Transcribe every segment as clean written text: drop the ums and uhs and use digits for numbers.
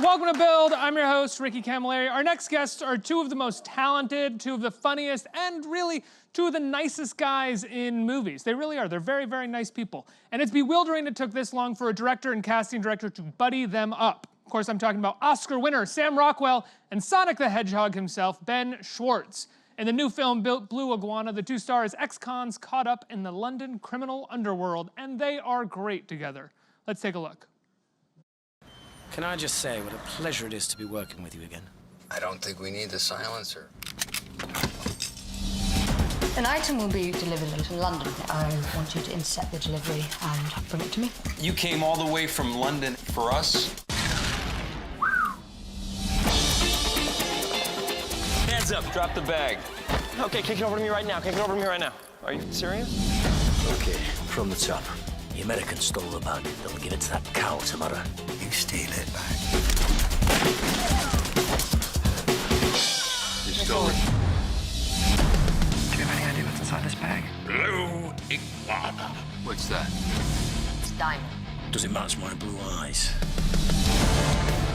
Welcome to Build. I'm your host, Ricky Camilleri. Our next guests are two of the most talented, two of the funniest, and really two of the nicest guys in movies. They really are. They're very, very nice people. And it's bewildering it took this long for a director and casting director to buddy them up. Of course, I'm talking about Oscar winner Sam Rockwell and Sonic the Hedgehog himself, Ben Schwartz. In the new film, Blue Iguana, the two stars ex-cons caught up in the London criminal underworld, and they are great together. Let's take a look. Can I just say what a pleasure it is to be working with you again? I don't think we need the silencer. An item will be delivered from London. I want you to intercept the delivery and bring it to me. You came all the way from London for us? Hands up, drop the bag. Okay, kick it over to me right now. Kick it over to me right now. Are you serious? Okay, from the top. The Americans stole the bag. They'll give it to that cow tomorrow. You steal it back. You stole it. Do you have any idea what's inside this bag? Blue Iguana. What's that? It's diamond. Does it match my blue eyes?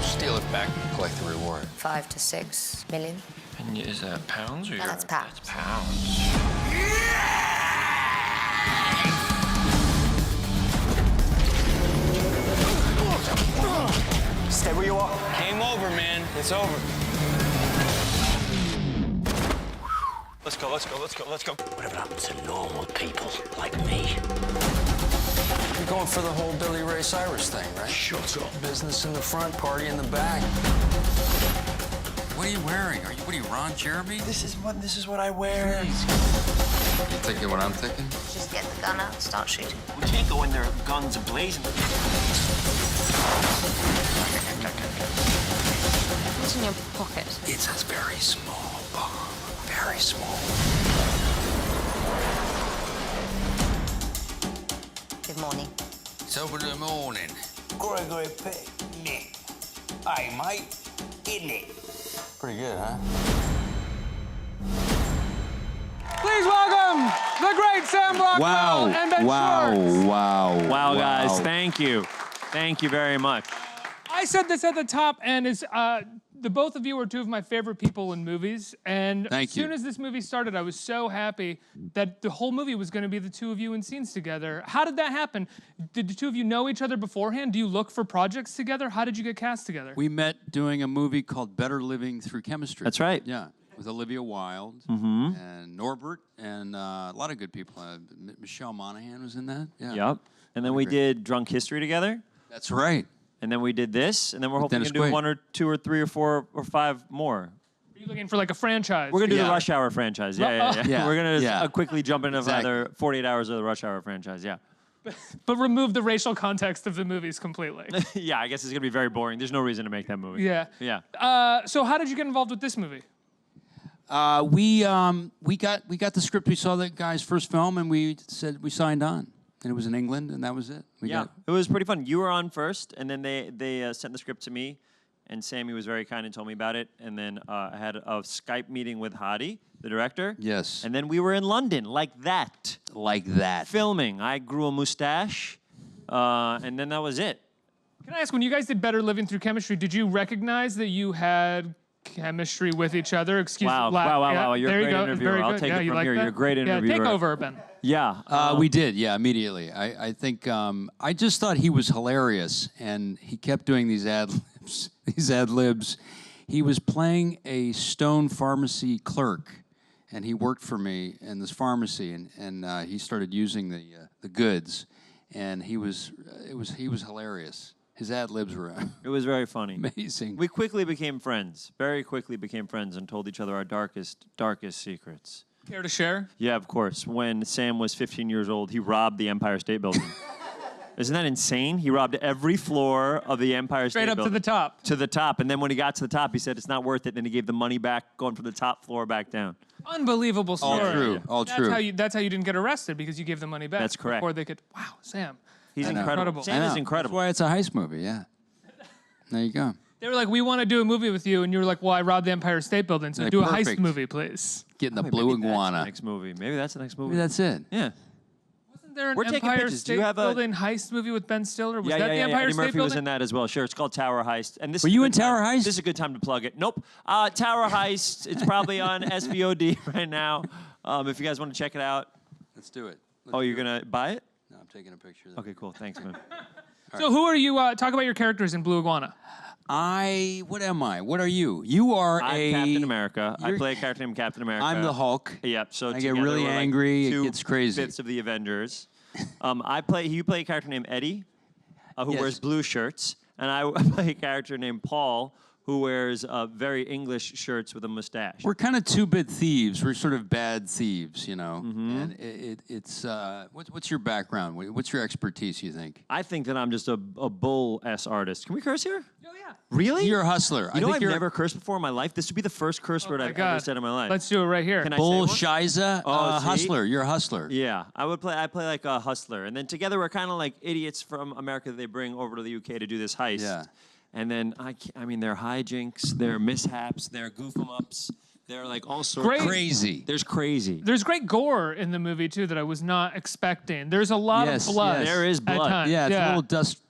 Steal it back, collect the reward. 5 to 6 million. And is that pounds or No, that's pounds. That's pounds. Stay where you are. Game over, man. It's over. Let's go, let's go, let's go, let's go. Whatever happened to normal people like me? You're going for the whole Billy Ray Cyrus thing, right? Shut up. Business in the front, party in the back. What are you wearing? What are you, Ron Jeremy? This is what I wear. You thinking what I'm thinking? Just get the gun out and start shooting. We can't go in there guns a-blazing. What's in your pocket? It's a very small bomb. Very small. Good morning. It's over the morning. Gregory Picnic. Hey, mate. In it. Pretty good, huh? Please welcome the great Sam Rockwell and Ben Schwartz. Wow, guys, thank you. Thank you very much. I said this at the top, and the both of you are two of my favorite people in movies. And as soon as this movie started, I was so happy that the whole movie was going to be the two of you in scenes together. How did that happen? Did the two of you know each other beforehand? Do you look for projects together? How did you get cast together? We met doing a movie called Better Living Through Chemistry. That's right. Yeah, with Olivia Wilde and Norbert and a lot of good people. Michelle Monaghan was in that. Yeah. Yep. And then we did Drunk History together. That's right. And then we did this, and then we're hoping to do 1 or 2 or 3 or 4 or 5 more. Are you looking for like a franchise? We're gonna do the Rush Hour franchise. Yeah. We're gonna quickly jump into another 48 hours of the Rush Hour franchise. Yeah. But remove the racial context of the movies completely. Yeah, I guess it's gonna be very boring. There's no reason to make that movie. Yeah. Yeah. So how did you get involved with this movie? We got the script. We saw that guy's first film, and we said we signed on. And it was in England, and that was it. It was pretty fun. You were on first, and then they sent the script to me, and Sammy was very kind and told me about it. And then I had a Skype meeting with Hadi, the director. Yes. And then we were in London, like that. Like that. Filming. I grew a mustache, and then that was it. Can I ask, when you guys did Better Living Through Chemistry, did you recognize that you had chemistry with each other? Wow. You're a great interviewer. I'll take it from here. You're a great interviewer. Take over, Ben. Yeah. We did, immediately. I think, I just thought he was hilarious, and he kept doing these ad libs. He was playing a Stone pharmacy clerk, and he worked for me in this pharmacy, and he started using the goods, and he was hilarious. His ad libs were It was very funny. Amazing. We quickly became friends, very quickly became friends, and told each other our darkest secrets. Care to share? Yeah, of course. When Sam was 15 years old, he robbed the Empire State Building. Isn't that insane? He robbed every floor of the Empire State Building. Straight up to the top. To the top. And then when he got to the top, he said, it's not worth it. Then he gave the money back, going from the top floor back down. Unbelievable story. All true. All true. That's how you didn't get arrested, because you gave the money back. That's correct. Before they could, wow, Sam. He's incredible. Sam is incredible. That's why it's a heist movie, yeah. There you go. They were like, we want to do a movie with you, and you were like, well, I robbed the Empire State Building, so do a heist movie, please. Getting the Blue Iguana. Next movie. Maybe that's the next movie. Maybe that's it. Yeah. there an We're taking Empire pictures. Do State you have a- Building heist movie with Ben Stiller? Was Yeah, that yeah, the yeah. Empire Eddie State Murphy Building? was in that as well. Sure, it's called Tower Heist. And this Were is a you good in Tower time- Heist? This is a good time to plug it. Nope. Tower Heist. It's probably on SVOD right now. If you guys want to check it out. Let's do it. Oh, you're gonna buy it? No, I'm taking a picture. Okay, cool. Thanks, man. So who are you? Talk about your characters in Blue Iguana. What am I? What are you? You are I'm Captain America. I you're- play a character named Captain America. I'm the Hulk. Yep. So I get together really we're like angry, it 2 gets crazy. Fifths of the Avengers. You play a character named Eddie, who Yes. wears blue shirts, and I play a character named Paul, who wears very English shirts with a mustache. We're kind of two-bit thieves. We're sort of bad thieves, you know. Mm-hmm. And it's what's your background? What's your expertise? You think? I think that I'm just a bull-ass artist. Can we curse here? Oh yeah. Really? You're a hustler. You know, think I've you're never cursed before in my life. This would be the first curse word I've ever said in my life. Let's do it right here. Can I bull say one? shiza. Oh, see? Hustler. You're a hustler. Yeah, I play like a hustler, and then together we're kind of like idiots from America that they bring over to the UK to do this heist. Yeah. And then I mean, there are hijinks, there are mishaps, there are goof 'em ups, there are like all sorts. Great. Crazy. There's crazy. There's great gore in the movie too that I was not expecting. There's a lot Yes, of blood. yes. There is at blood. times. Yeah, it's a little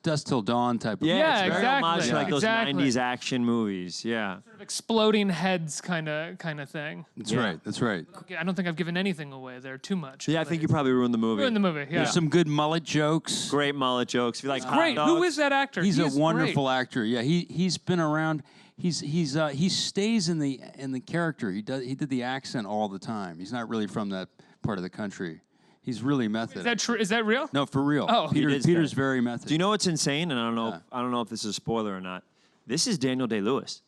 dust till dawn type of. Yeah, Yeah, it's very exactly. homage to like those Exactly. 90s action movies. Yeah. Sort of exploding heads kind of thing. That's Yeah. right. That's right. Okay, I don't think I've given anything away there too much. Yeah, I think you probably ruined the movie. ruined the movie. Yeah. There's some good mullet jokes. Great mullet jokes. If you like hot Great. Who dogs- is that actor? He's a great. wonderful actor. Yeah, he's been around. He stays in the character. He did the accent all the time. He's not really from that part of the country. He's really method. Is that true? Is that real? No, for real. Oh. He did Peter's stay. very method. Do you know what's insane? And I don't know if this is a spoiler or not. This is Daniel Day-Lewis.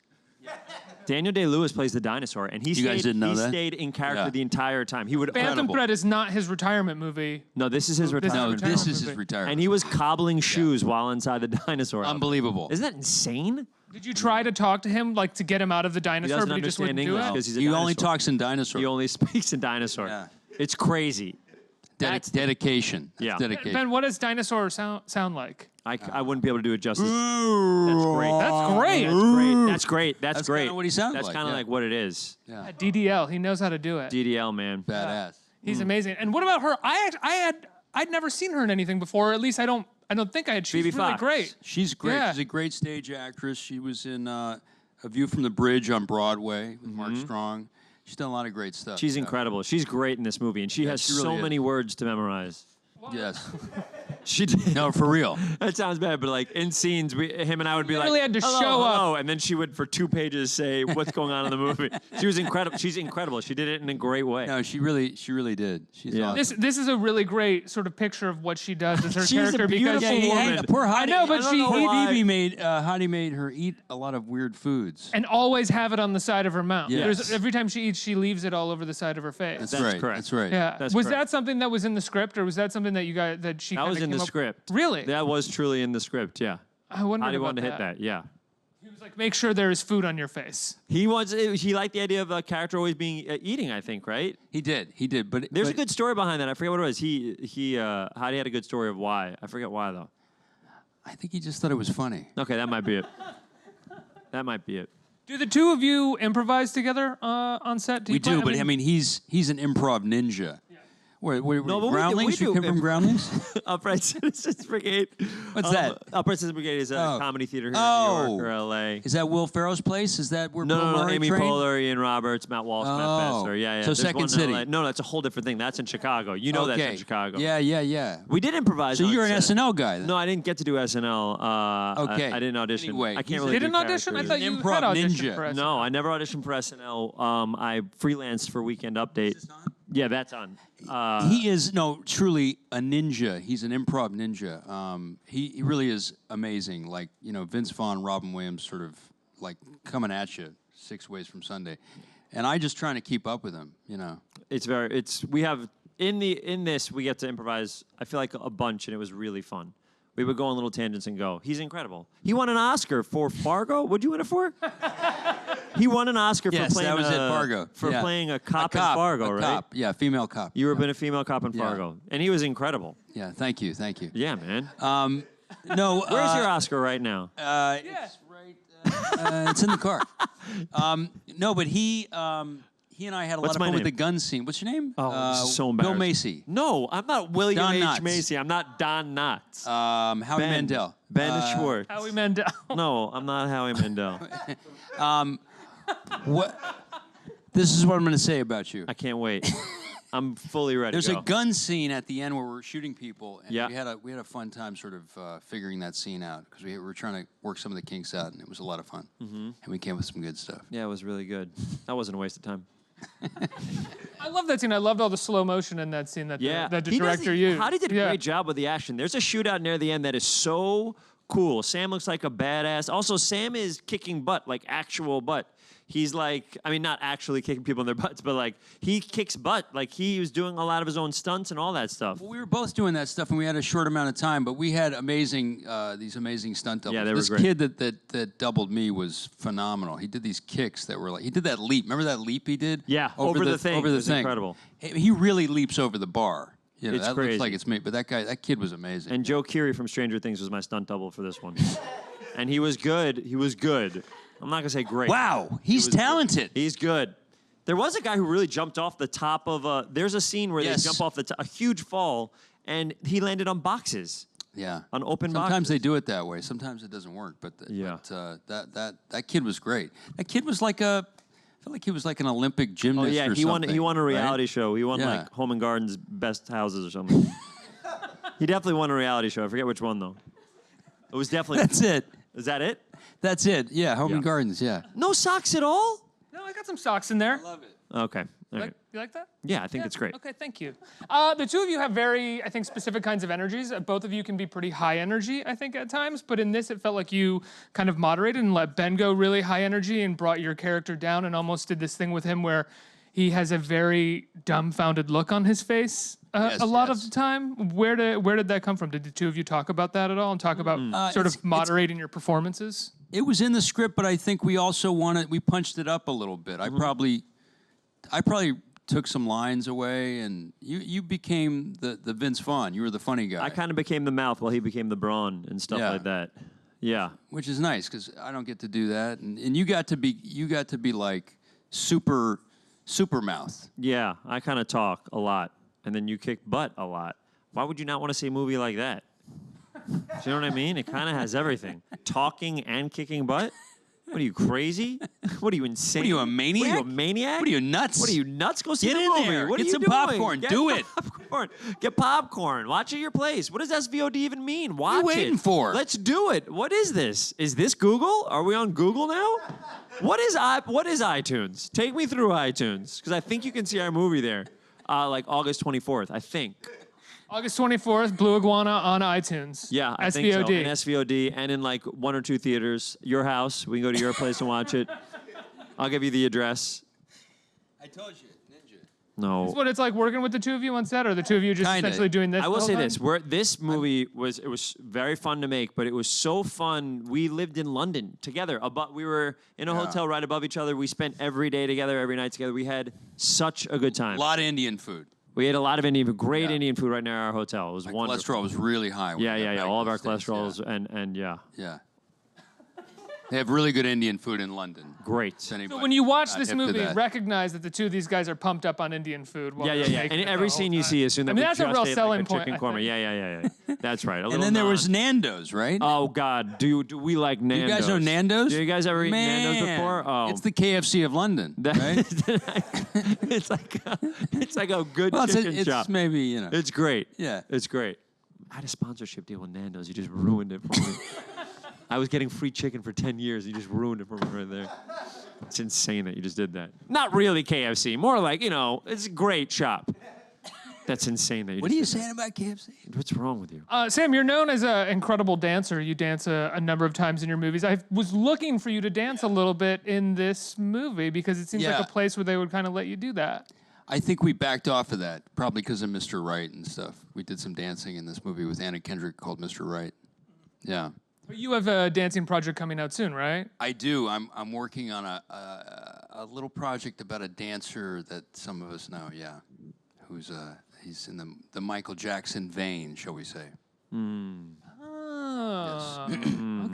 Daniel Day-Lewis plays the dinosaur, and he You guys didn't know he that? stayed in character Yeah. the entire time. He would Phantom Incredible. Thread is not his retirement movie. No, this is his This is No, retirement. this is movie. his retirement. And he was cobbling shoes while inside the dinosaur. Unbelievable. Isn't that insane? Did you try to talk to him, like to get him out of the He dinosaur, doesn't but he just understand wouldn't do English it? because he's a He dinosaur. only talks in dinosaur. He only speaks in dinosaur. Yeah. It's crazy. Dedication. That's Yeah. dedication. Ben, what does dinosaur sound like? I wouldn't be able to do it justice. That's That's great. That's great. That's great. That's great. That's That's great. kinda what he sounds That's like, kind of yeah. like what it is. Yeah. DDL, he knows how to do it. DDL, man. Badass. He's amazing. And what about her? I'd never seen her in anything before. At least I don't think I had. She's Phoebe really Fox. great. She's great. Yeah. She's a great stage actress. She was in A View from the Bridge on Broadway with Mark Strong. She's done a lot of great stuff. She's yeah. incredible. She's great in this movie, and she has she really so is. many words to memorize. Yes. She did. No, for real. That sounds bad, but like in scenes, him and I would be like, really had to hello, show up. hello," and then she would for 2 pages say what's going on in the movie. She was incredible. She's incredible. She did it in a great way. No, she really did. She's Yeah. awesome. This is a really great sort of picture of what she does as her She's a character because beautiful she woman. Poor Hottie. I know, but I don't know why. Phoebe made Hottie made her eat a lot of weird foods. and always have it on the side of her mouth. Yes. Every time she eats, she leaves it all over the side of her face. That's, That's right. correct. That's right. Yeah. That's Was correct. that something that was in the script, or was that something that she That kinda was in came the up- script. Really? That was truly in the script. Yeah. I wondered Hottie about wanted to hit that. Yeah. He was like, make sure there is food on your face. He liked the idea of a character always being eating. I think, right? He did. But There's but a good story behind that. I forget what it was. Hottie had a good story of why. I forget why though. I think he just thought it was funny. Okay, that might be it. That might be it. Do the two of you improvise together on set? We do, but I mean, he's an improv ninja. Wait, No, but we Groundlings? do- You come from Groundlings? Upright Citizens Brigade. What's that? Upright Citizens Brigade is a Oh. comedy theater here in Oh. New York or LA. Is that Will Ferrell's place? Is that where Bill No, Murray Amy trained? Poehler, Ian Roberts, Matt Walsh, Matt Oh. Besser. Yeah. So There's Second one in City. LA. No, that's a whole different thing. That's in Chicago. You know that's in Chicago. Yeah. We did improvise. So on you're an set. SNL guy then? No, I didn't get to do SNL. Okay. I didn't audition. Anyway, I can't he's really Didn't do audition? I characters. thought you Improv had auditioned ninja. for SNL. No, I never auditioned for SNL. I freelanced for Weekend Update. Yeah, that's on. He is truly a ninja. He's an improv ninja. He really is amazing. Like Vince Vaughn, Robin Williams, sort of like coming at you 6 ways from Sunday, and I just trying to keep up with him. We have in this we get to improvise. I feel like a bunch, and it was really fun. We would go on little tangents and go. He's incredible. He won an Oscar for Fargo. What'd you win it for? He won an Oscar Yes, for playing that was at Fargo. for Yeah. playing a cop in Fargo, a right? Cop. Yeah, female cop. You were been a female cop in Yeah. Fargo, and he was incredible. Yeah, thank you. Yeah, man. No, Where's your Oscar right now? It's right. It's in the car. No, but he he and I had a What's lot of my fun with name? the gun scene. What's your name? Oh, this is so Bill embarrassing. Macy. No, I'm not William Don H. Knotts. Macy. I'm not Don Knotts. Howie Ben. Mandel. Ben Schwartz. Howie Mandel. No, I'm not Howie Mandel. What? This is what I'm going to say about you. I can't wait. I'm fully ready There's to go. a gun scene at the end where we're shooting people, and Yeah. we had a fun time sort of figuring that scene out because we were trying to work some of the kinks out, and it was a lot of fun. And we came up with some good stuff. Yeah, it was really good. That wasn't a waste of time. I love that scene. I loved all the slow motion in that scene that Yeah. the He director used. Howdy did a Yeah. great job with the action. There's a shootout near the end that is so cool. Sam looks like a badass. Also, Sam is kicking butt, like actual butt. He's like, I mean, not actually kicking people in their butts, but like he kicks butt. Like he was doing a lot of his own stunts and all that stuff. Well, we were both doing that stuff, and we had a short amount of time, but we had these amazing stunt doubles. Yeah, they were this great. kid that doubled me was phenomenal. He did these kicks that were like, he did that leap. Remember that leap he did? Yeah, over the thing. Over It the was thing. incredible. He really leaps over the bar. You know, It's that crazy. looks like it's me, but that kid was amazing. And Joe Keery from Stranger Things was my stunt double for this one. And he was good. He was good. I'm not gonna say great. Wow, he's He was talented. good. He's good. There was a guy who really jumped off the top of a. There's a scene where Yes. they jump off a huge fall, and he landed on boxes. Yeah. On open Sometimes boxes. they do it that way. Sometimes it doesn't work. But that kid was great. That kid was like I felt like he was like an Olympic Oh gymnast. yeah, or he won. something, He won a reality right? show. He won Yeah. like Home and Garden's best houses or something. He definitely won a reality show. I forget which one though. It was definitely. That's it. Is that it? That's it. Yeah, Home and Yeah. Gardens. Yeah. No socks at all? No, I got some socks in there. Love it. Okay. All right. You like that? Yeah, I think it's great. Okay, thank you. The two of you have very, I think, specific kinds of energies. Both of you can be pretty high energy, I think, at times. But in this, it felt like you kind of moderated and let Ben go really high energy and brought your character down and almost did this thing with him where he has a very dumbfounded look on his face a lot of the time. Where did that come from? Did the two of you talk about that at all and talk about sort of moderating your performances? It was in the script, but I think we also we punched it up a little bit. I probably took some lines away, and you became the Vince Vaughn. You were the funny guy. I kind of became the mouth while he became the brawn and stuff Yeah. like that. Yeah. Which is nice because I don't get to do that, and you got to be like super mouth. Yeah, I kind of talk a lot, and then you kick butt a lot. Why would you not want to see a movie like that? Do you know what I mean? It kind of has everything. Talking and kicking butt? What are you, crazy? What are you, insane? What are you, a maniac? What are you, a maniac? What are you, nuts? What are you, nuts? Go see Get the in movie. there. What Get are you some doing? popcorn. Get Do it. Popcorn. Get popcorn. Watch at your place. What does SVOD even mean? Watch What are you waiting for? Let's do it. What is this? Is this Google? Are we on Google now? What is iTunes? Take me through iTunes, because I think you can see our movie there, like August 24th, I think. August 24th, Blue Iguana on iTunes. Yeah, I SVOD. think so. And SVOD, and in like 1 or 2 theaters. Your house. We can go to your place and watch it. I'll give you the address. I told you, Ninja. No. What it's like working with the two of you on set, or the two of you just Kinda. essentially doing this? I the will whole say time? this: this movie was very fun to make, but it was so fun. We lived in London together. We were in a hotel right above each other. We spent every day together, every night together. We had such a good time. A lot of Indian food. We ate a lot of Indian food, great Indian food right near our hotel. It was My wonderful. cholesterol was really high. when I got Yeah. back All to of the our States, cholesterols and yeah, Yeah. They have really good Indian food in London. great. So when you watch this hip to movie, that. recognize that the two of these guys are pumped up on Indian food. While they're making And it every the whole scene you time. see, assume that I mean, we that's a just real ate selling like a point. chicken I korma. think. Yeah. That's right. And then there was Nando's, right? Oh God, do we like Nando's? You guys know Nando's? Do you guys ever eat Nando's before? Oh, It's the KFC of London, right? it's like a good Well, chicken it's shop. maybe, you know. It's great. Yeah. It's great. I had a sponsorship deal with Nando's. You just ruined it for me. I was getting free chicken for 10 years. You just ruined it for me right there. It's insane that you just did that. Not really KFC. More like, it's a great shop. That's insane that you What are you just did saying about KFC? that. What's wrong with you? Sam, you're known as an incredible dancer. You dance a number of times in your movies. I was looking for you to dance a little bit in this movie because it seems like Yeah. a place where they would kind of let you do that. I think we backed off of that, probably because of Mr. Right and stuff. We did some dancing in this movie with Anna Kendrick called Mr. Right. Yeah. But you have a dancing project coming out soon, right? I do. I'm working on a little project about a dancer that some of us know, yeah. He's in the Michael Jackson vein, shall we say. Oh.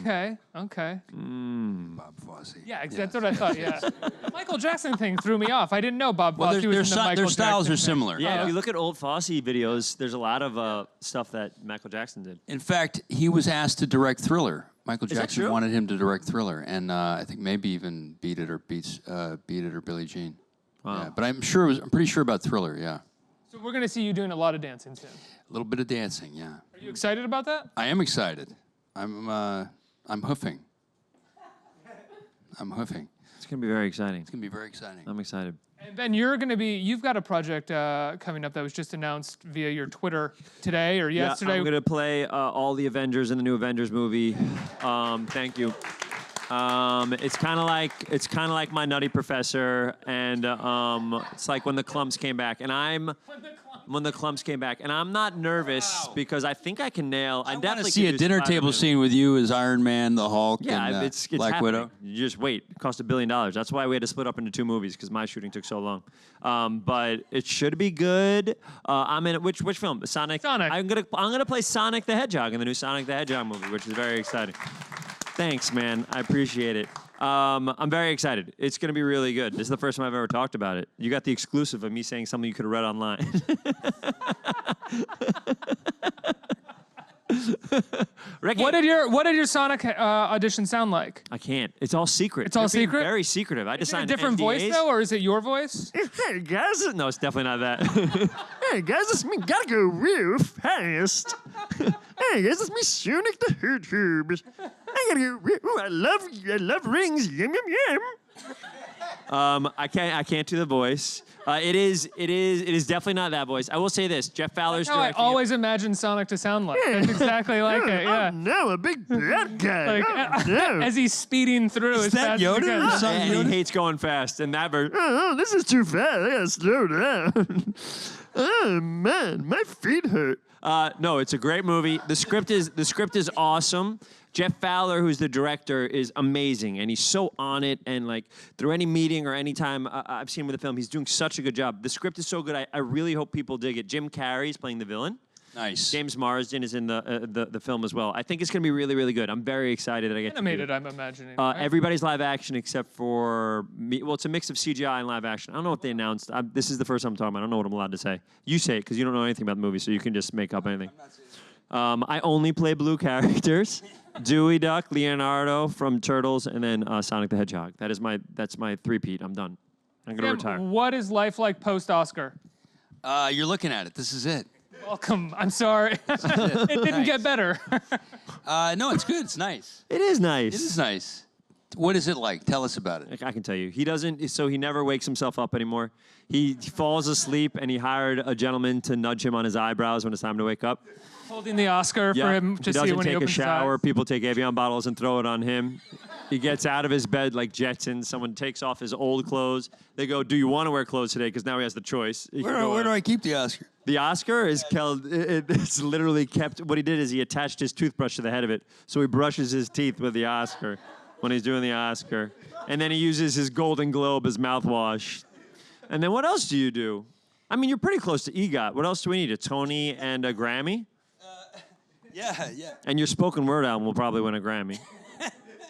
Okay. Bob Fosse. Yeah, that's what I thought. Yeah. The Michael Jackson thing threw me off. I didn't know Bob Fosse was in the Michael their styles Jackson are thing. similar. Yeah, if you look at old Fosse videos, there's a lot of stuff that Michael Jackson did. In fact, he was asked to direct Thriller. Michael that Jackson true? wanted him to direct Thriller, and I think maybe even Beat It or Billie Jean. Wow. Yeah, but I'm pretty sure about Thriller. Yeah, So we're gonna see you doing a lot of dancing soon. a little bit of dancing. Yeah, Are you excited about that? I am excited. I'm hoofing. I'm hoofing. It's gonna be very exciting. It's gonna be very exciting. I'm excited. And Ben, you've got a project coming up that was just announced via your Twitter today or yesterday. Yeah, I'm gonna play all the Avengers in the new Avengers movie. Thank you. It's kind of like My Nutty Professor, and it's like when the Clumps came back, and when the Clumps came back, and I'm not nervous because I think I can nail. I definitely want to see a can do dinner table Spider-Man. scene with you as Iron Man, the Hulk, Yeah, and it's Black happening. Widow. You just wait. It cost $1 billion. That's why we had to split up into 2 movies because my shooting took so long. But it should be good. I'm in which film? Sonic. I'm gonna play Sonic the Hedgehog in the new Sonic the Hedgehog movie, which is very exciting. Thanks, man. I appreciate it. I'm very excited. It's going to be really good. This is the first time I've ever talked about it. You got the exclusive of me saying something you could have read online. Ricky. What did your Sonic audition sound like? I can't. It's all secret. It's all They're being secret? Very secretive. I just Is it a signed different voice NDAs. though, or is it your voice? Hey guys, no, it's definitely not that. Hey guys, it's me. Gotta go real fast. Hey guys, it's me, Sonic the Hedgehog. I gotta go. Ooh, I love rings. Yum yum yum. I can't do the voice. It is definitely not that voice. I will say this: Jeff Fowler's That's how I directing. always imagined Sonic to sound like. That's exactly like it. Yeah. No, a big bad guy. Like as he's speeding through as that fast as he Yoda? can. Son Yeah, Yoda? he hates going fast, and that version. Oh, this is too fast. I gotta slow down. Oh man, my feet hurt. No, it's a great movie. The script is awesome. Jeff Fowler, who's the director, is amazing, and he's so on it. And like through any meeting or any time I've seen him with the film, he's doing such a good job. The script is so good. I really hope people dig it. Jim Carrey's playing the villain. Nice. James Marsden is in the film as well. I think it's going to be really, really good. I'm very excited that I get Animated, to do it. I'm imagining. right? Everybody's live action except for me. Well, it's a mix of CGI and live action. I don't know what they announced. This is the first time I'm talking about. I don't know what I'm allowed to say. You say it because you don't know anything about the movie, so you can just make up anything. I only play blue characters. Dewey Duck, Leonardo from Turtles, and then Sonic the Hedgehog. That's my three-peat. I'm done. I'm going to Sam, retire. what is life like post-Oscar? You're looking at it. This is it. Welcome. I'm sorry. It didn't get better. No, it's good. It's nice. It is nice. It is nice. What is it like? Tell us about it. I can tell you. He doesn't, so he never wakes himself up anymore. He falls asleep, and he hired a gentleman to nudge him on his eyebrows when it's time to wake up. Holding the Oscar for him to he see doesn't when he take a opens his shower. eyes. People take Evian bottles and throw it on him. He gets out of his bed like Jetsons. Someone takes off his old clothes. They go, "Do you want to wear clothes today?" Because now he has the choice. He can go Where out. do I keep the Oscar? The Oscar is held. It's literally kept. What he did is he attached his toothbrush to the head of it, so he brushes his teeth with the Oscar when he's doing the Oscar, and then he uses his Golden Globe as mouthwash. And then what else do you do? I mean, you're pretty close to EGOT. What else do we need? A Tony and a Grammy? Yeah. And your spoken word album will probably win a Grammy.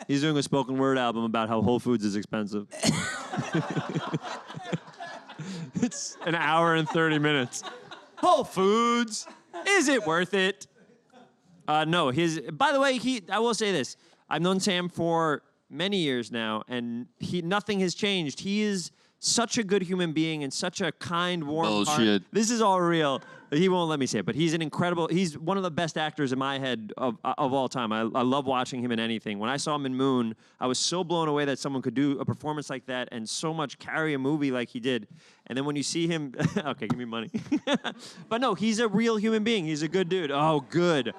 He's doing a spoken word album about how Whole Foods is expensive. It's an hour and 30 minutes. Whole Foods, is it worth it? No, by the way, I will say this. I've known Sam for many years now, and nothing has changed. He is such a good human being and such a kind, warm heart. Bullshit. This is all real. He won't let me say it, but he's one of the best actors in my head of all time. I love watching him in anything. When I saw him in Moon, I was so blown away that someone could do a performance like that and so much carry a movie like he did. And then when you see him, okay, give me money. But no, he's a real human being. He's a good dude. Oh, good.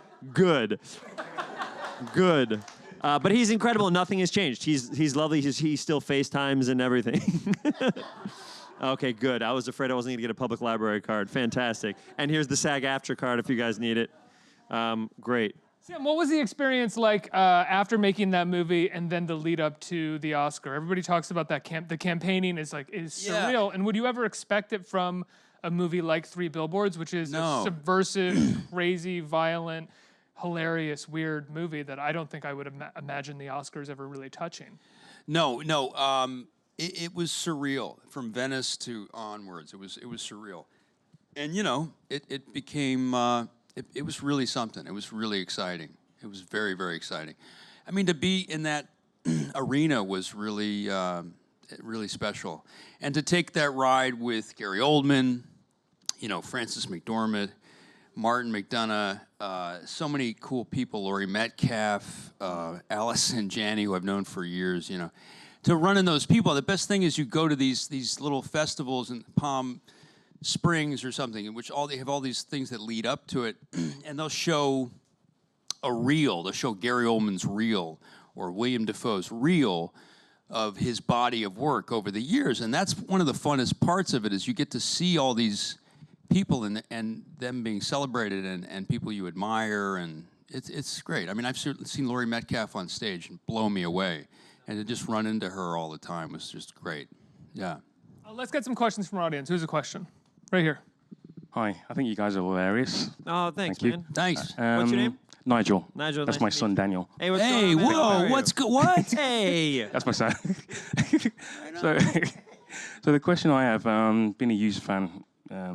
But he's incredible. Nothing has changed. He's lovely. He still FaceTimes and everything. Okay, good. I was afraid I wasn't going to get a public library card. Fantastic. And here's the SAG-AFTRA card if you guys need it. Great. Sam, what was the experience like after making that movie and then the lead up to the Oscar? Everybody talks about that the campaigning is surreal. And would you ever expect it from a movie like Three Billboards, which is a subversive, crazy, violent hilarious, weird movie that I don't think I would imagine the Oscars ever really touching. No. It was surreal from Venice to onwards. It was surreal, and it became it was really something. It was really exciting. It was very, very exciting. I mean, to be in that arena was really really special, and to take that ride with Gary Oldman, Frances McDormand, Martin McDonough, so many cool people, Laurie Metcalf, Allison Janney, who I've known for years, to run in those people. The best thing is you go to these little festivals in Palm Springs or something, in which they have all these things that lead up to it, and they'll show a reel. They'll show Gary Oldman's reel or William Dafoe's reel of his body of work over the years, and that's one of the funnest parts of it is you get to see all these people and them being celebrated and people you admire, and it's great. I mean, I've certainly seen Laurie Metcalf on stage and blow me away, and to just run into her all the time was just great. Yeah. Let's get some questions from our audience. Who's a question? Right here. Hi, I think you guys are hilarious. Oh, thanks, Thank you. man. Thanks. What's your name? Nigel. Nigel, That's nice my to son, meet you. Daniel. Hey, what's Hey, going on, man? How whoa, are what's you? good? What? Hey. That's my son. So the question I have, been a user fan,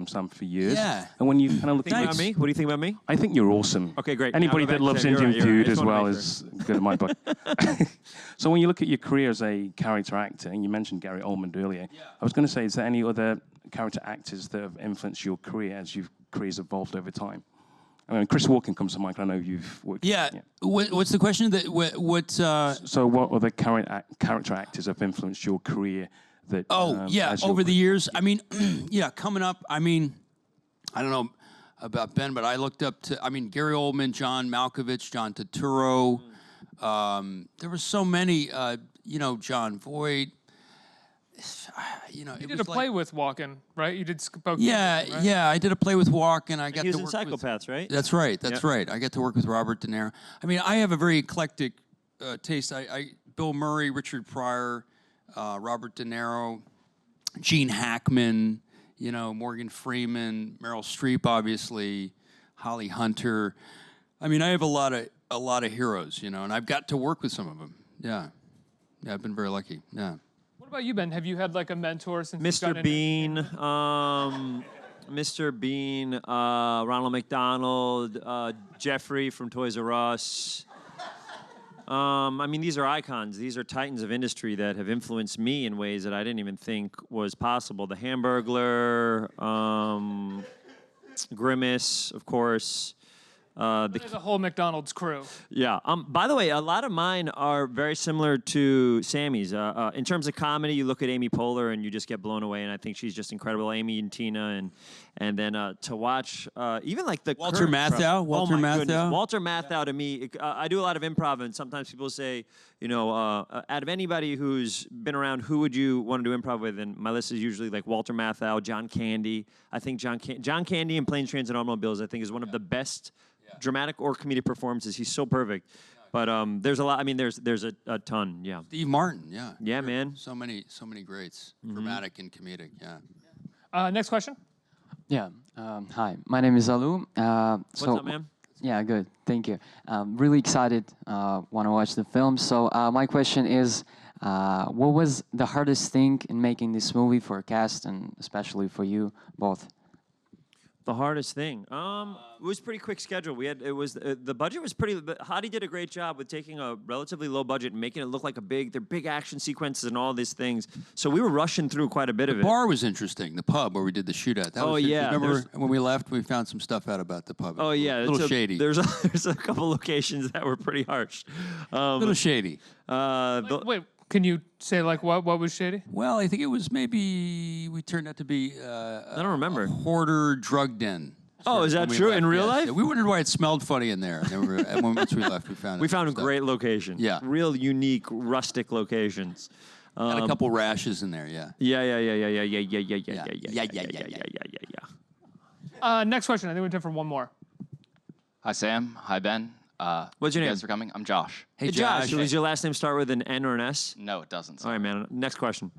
Sam, for years. Yeah. And when you kind of look Think about me? What do you think about me? I think you're awesome. Okay, great. Anybody No, that loves you're Indian right, you're right. I food just as wanna well make is good in my book. So when you look at your career as a character actor, and you mentioned Gary Oldman earlier, I was going to say, is there any other character actors that have influenced your career as your career's evolved over time? I mean, Chris Walken comes to mind. I know you've worked. Yeah. What's the question? So what other character actors have influenced your career? That Over the years. I mean, coming up. I mean, I don't know about Ben, but I looked up to. I mean, Gary Oldman, John Malkovich, John Turturro. There were so many. John Voight. You did a play with Walken, right? You did Spokane. Yeah, yeah. I did a play with Walken. I got He was to in work Psychopaths, right? That's right. That's right. I get to work with Robert De Niro. I mean, I have a very eclectic taste. Bill Murray, Richard Pryor, Robert De Niro, Gene Hackman, Morgan Freeman, Meryl Streep, obviously, Holly Hunter. I mean, I have a lot of heroes, and I've got to work with some of them. Yeah, I've been very lucky. Yeah. What about you, Ben? Have you had like a mentor since Mr. Bean, Ronald McDonald, Jeffrey from Toys R Us. I mean, these are icons. These are titans of industry that have influenced me in ways that I didn't even think was possible. The Hamburglar, Grimace, of course. The whole McDonald's crew. Yeah. By the way, a lot of mine are very similar to Sammy's. In terms of comedy, you look at Amy Poehler and you just get blown away, and I think she's just incredible. Amy and Tina, and then to watch even like the Walter Matthau. Walter Matthau to me, I do a lot of improv, and sometimes people say, out of anybody who's been around, who would you want to do improv with? And my list is usually like Walter Matthau, John Candy. I think John Candy in Planes, Trains, and Automobiles, I think, is one of the best dramatic or comedic performances. He's so perfect. But there's a lot. I mean, there's a ton. Yeah. Steve Martin. Yeah. Yeah, man. So many greats. Dramatic and comedic. Yeah. Next question. Yeah. Hi. My name is Alu. What's up, man? Yeah, good. Thank you. Really excited. Want to watch the film. So my question is, what was the hardest thing in making this movie for a cast and especially for you both? The hardest thing. It was a pretty quick schedule. The budget was pretty. Hadi did a great job with taking a relatively low budget and making it look like they're big action sequences and all these things. So we were rushing through quite a bit of it. The bar was interesting. The pub where we did the shootout. Remember when we left? We found some stuff out about the pub. Oh yeah, a little shady. There's a couple locations that were pretty harsh. A little shady. Wait. Can you say like what was shady? Well, I think it was maybe we turned out to be I don't remember. A hoarder drug den. Oh, is that true in real life? Yeah, we wondered why it smelled funny in there. And once we left, we found it. We found a great location. Yeah. Real unique, rustic locations. Had a couple rashes in there, yeah. Yeah. Next question. I think we have time for one more. Hi, Sam. Hi, Ben. What's your name? You guys for coming. I'm Josh. Hey, Josh. Does your last name start with an N or an S? No, it doesn't. All right, man. Next question.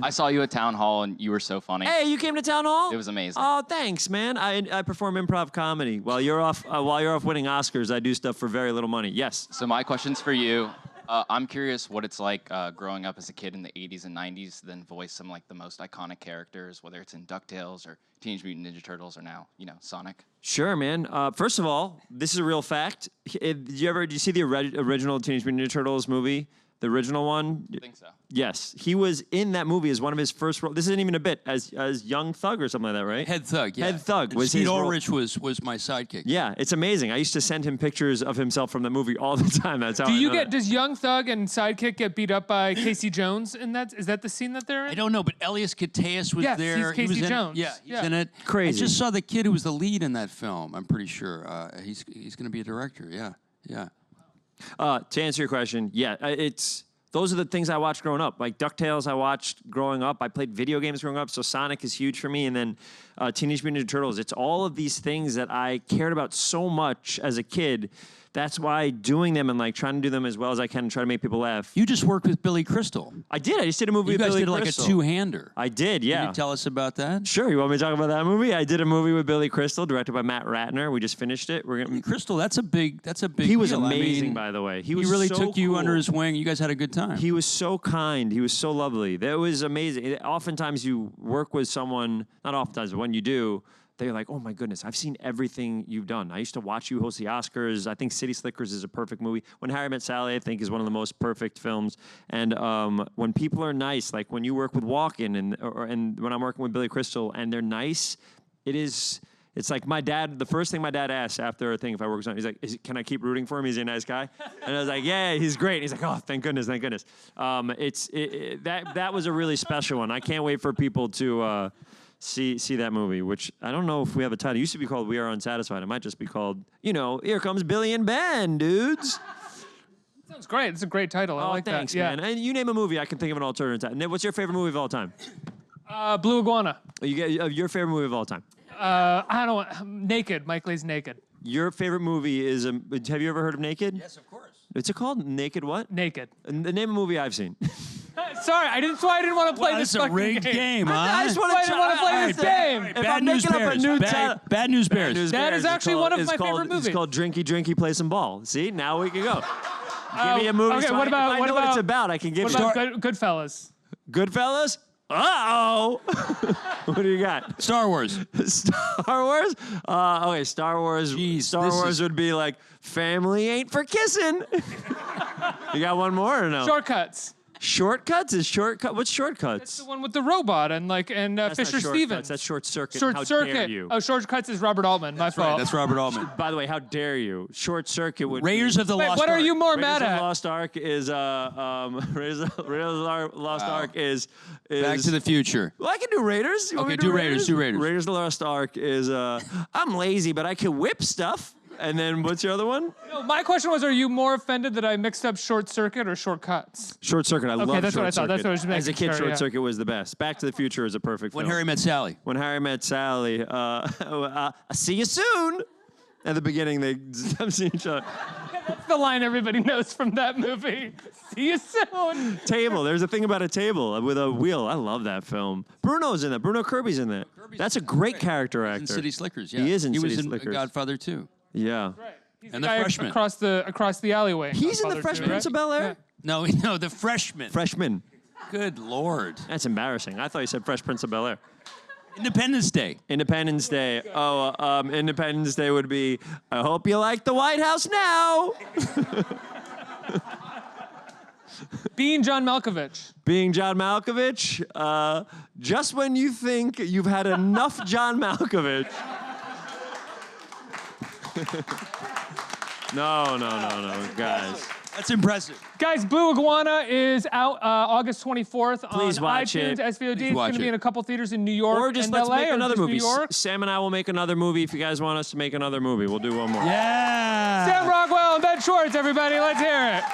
I saw you at Town Hall, and you were so funny. Hey, you came to Town Hall? It was amazing. Oh, thanks, man. I perform improv comedy. While you're off winning Oscars, I do stuff for very little money. Yes. So my question's for you. I'm curious what it's like growing up as a kid in the 80s and 90s, then voice some like the most iconic characters, whether it's in DuckTales or Teenage Mutant Ninja Turtles or now, Sonic. Sure, man. First of all, this is a real fact. Did you see the original Teenage Mutant Ninja Turtles movie? The original one? I think so. Yes. He was in that movie as one of his first roles. This isn't even a bit, as young Thug or something like that, right? Head Thug, yeah. Head Thug was Steve his role. Ulrich was my sidekick. Yeah, it's amazing. I used to send him pictures of himself from the movie all the time. That's how Does Young Thug and Sidekick get beat up by Casey Jones in that? Is that the scene that they're in? I don't know, but Elias Koteas was there. He's Casey he was Jones. He's in it. Crazy. I just saw the kid who was the lead in that film. I'm pretty sure he's going to be a director. Yeah. To answer your question, those are the things I watched growing up. Like DuckTales I watched growing up. I played video games growing up, so Sonic is huge for me. And then Teenage Mutant Ninja Turtles. It's all of these things that I cared about so much as a kid. That's why doing them and like trying to do them as well as I can and try to make people laugh. You just worked with Billy Crystal. I did. I just did a movie with Billy Crystal. You guys did like a two-hander. I did, yeah. Can you tell us about that? Sure. You want me to talk about that movie? I did a movie with Billy Crystal, directed by Matt Ratner. We just finished it. Crystal, that's a big He was deal. amazing, by the way. He really so took you cool. under his wing. You guys had a good time. He was so kind. He was so lovely. That was amazing. Oftentimes you work with someone, not oftentimes, but when you do, they're like, oh my goodness, I've seen everything you've done. I used to watch you host the Oscars. I think City Slickers is a perfect movie. When Harry Met Sally, I think, is one of the most perfect films. And when people are nice, like when you work with Walken and when I'm working with Billy Crystal and they're nice, it's like my dad, the first thing my dad asks after a thing, if I work with someone, he's like, can I keep rooting for him? Is he a nice guy? And I was like, yeah, he's great. He's like, oh, thank goodness, thank goodness. That was a really special one. I can't wait for people to see that movie, which I don't know if we have a title. It used to be called We Are Unsatisfied. It might just be called, Here Comes Billy and Ben, dudes. Sounds great. It's a great title. I like thanks, that. Yeah. man. And you name a movie, I can think of an alternative title. Nick, what's your favorite movie of all time? Blue Iguana. You get your favorite movie of all time? I don't know. Naked. Mike Leigh's Naked. Your favorite movie is, have you ever heard of Naked? Yes, of course. What's it called? Naked what? Naked. And the name of a movie I've seen. Sorry, that's why I didn't want to play this It's a fucking rigged game, huh? I just want to play this game. Bad News Bears. Bad News Bears. That is actually one of my favorite movies. It's called Drinky Drinky Play Some Ball. See, now we can go. Give me a movie. Okay, so what about if I know what it's about? I can give what you. about Goodfellas? Goodfellas? Uh-oh. What do you got? Star Wars. Star Wars? Okay, Star Wars. Jeez, Star Wars would be like, family ain't for kissing. You got one more or no? Shortcuts. Shortcuts? What's Shortcuts? That's the one with the robot and Fisher Stevens. That's Short Circuit. Short How Circuit. dare you? Oh, Shortcuts is Robert Altman. My fault. Right, that's Robert Altman. By the way, how dare you? Short Circuit would Raiders of the Wait, Lost what Ark. are you more Raiders mad of the at? Lost Ark is Raiders of the Lost Ark is Back to the Future. Well, I can do Raiders. You want Okay, me to do Raiders. Do Raiders. Raiders of the Lost Ark is I'm lazy, but I can whip stuff. And then what's your other one? No, my question was, are you more offended that I mixed up Short Circuit or Shortcuts? Short Circuit. I love that's Short what I thought. Circuit. That's what I was As a making kid, sure, Short yeah. Circuit was the best. Back to the Future is a perfect When film. Harry Met Sally. When Harry Met Sally. See you soon. At the beginning, they stop seeing each other. That's the line everybody knows from that movie. See you soon. Table. There's a thing about a table with a wheel. I love that film. Bruno's in that. Bruno Kirby's in that. That's a great character actor. In City Slickers, yeah. He is in He City was in Slickers. Godfather too. Yeah. Right. He's And the the guy Freshman. across the alleyway. He's in the Godfather Fresh 2, Prince of right? Bel-Air? No, the Freshman. Freshman. Good Lord. That's embarrassing. I thought you said Fresh Prince of Bel-Air. Independence Day. Independence Day. Oh, Independence Day would be, I hope you like the White House now. Being John Malkovich. Being John Malkovich, just when you think you've had enough John Malkovich. No, guys. That's impressive. Guys, Blue Iguana is out August 24th Please on watch iTunes, it. SVOD. It's Please watch going to be it. in a couple theaters in New York Or just and let's LA, make or another just movie. New York. Sam and I will make another movie if you guys want us to make another movie. We'll do one more. Yeah. Sam Rockwell and Ben Schwartz, everybody. Let's hear it.